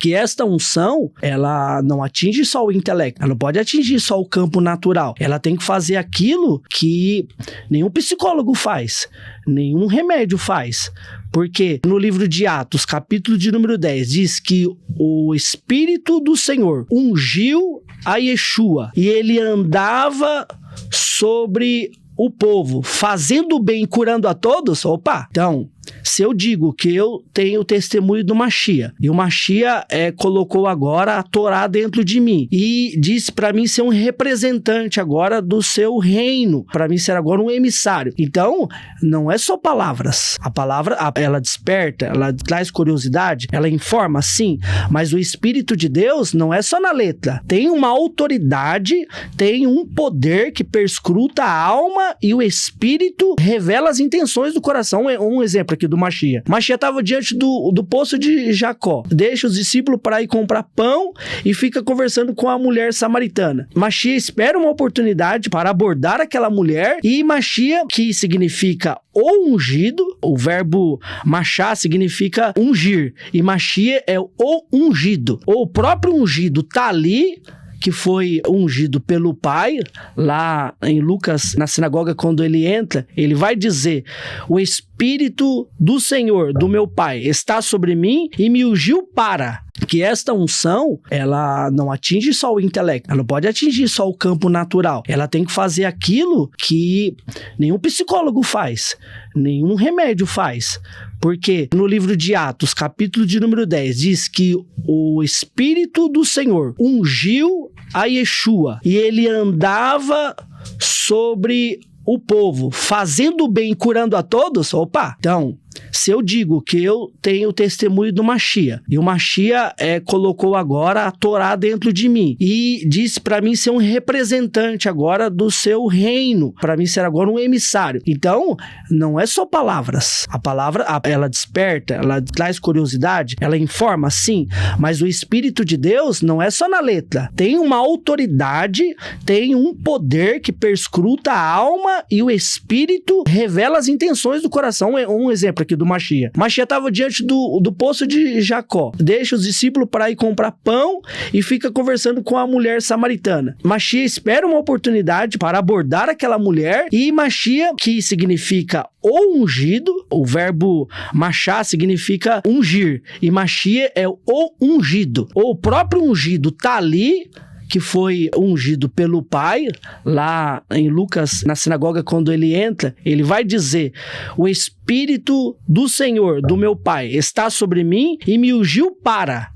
que esta unção, ela não atinge só o intelecto, ela não pode atingir só o campo natural, ela tem que fazer aquilo que nenhum psicólogo faz, nenhum remédio faz. Porque no livro de Atos, capítulo de número 10, diz que o Espírito do Senhor ungiu a Yeshua e ele andava sobre o povo, fazendo bem e curando a todos. Opa! Então, se eu digo que eu tenho o testemunho do Mashiach, e o Mashiach colocou agora a Torá dentro de mim, e disse para mim ser um representante agora do seu reino, para mim ser agora um emissário. Então, não é só palavras. A palavra, ela desperta, ela traz curiosidade, ela informa, sim, mas o Espírito de Deus não é só na letra. Tem uma autoridade, tem um poder que perscruta a alma, e o Espírito revela as intenções do coração. Um exemplo aqui do Mashiach. Mashiach estava diante do poço de Jacó. Deixa os discípulos para ir comprar pão e fica conversando com a mulher samaritana. Mashiach espera uma oportunidade para abordar aquela mulher, e Mashiach, que significa o ungido, o verbo machá significa ungir, e Mashiach é o ungido. O próprio ungido está ali, que foi ungido pelo Pai. Lá em Lucas, na sinagoga, quando ele entra, ele vai dizer: o Espírito do Senhor, do meu Pai, está sobre mim e me ungiu para... Que esta unção, ela não atinge só o intelecto, ela não pode atingir só o campo natural, ela tem que fazer aquilo que nenhum psicólogo faz, nenhum remédio faz. Porque no livro de Atos, capítulo de número 10, diz que o Espírito do Senhor ungiu a Yeshua e ele andava sobre o povo, fazendo bem e curando a todos. Opa! Então, se eu digo que eu tenho o testemunho do Mashiach, e o Mashiach colocou agora a Torá dentro de mim, e disse para mim ser um representante agora do seu reino, para mim ser agora um emissário. Então, não é só palavras. A palavra, ela desperta, ela traz curiosidade, ela informa, sim, mas o Espírito de Deus não é só na letra. Tem uma autoridade, tem um poder que perscruta a alma, e o Espírito revela as intenções do coração. Um exemplo aqui do Mashiach. Mashiach estava diante do poço de Jacó. Deixa os discípulos para ir comprar pão e fica conversando com a mulher samaritana. Mashiach espera uma oportunidade para abordar aquela mulher, e Mashiach, que significa o ungido, o verbo machá significa ungir, e Mashiach é o ungido. O próprio ungido está ali, que foi ungido pelo Pai. Lá em Lucas, na sinagoga, quando ele entra, ele vai dizer: o Espírito do Senhor, do meu Pai, está sobre mim e me ungiu para...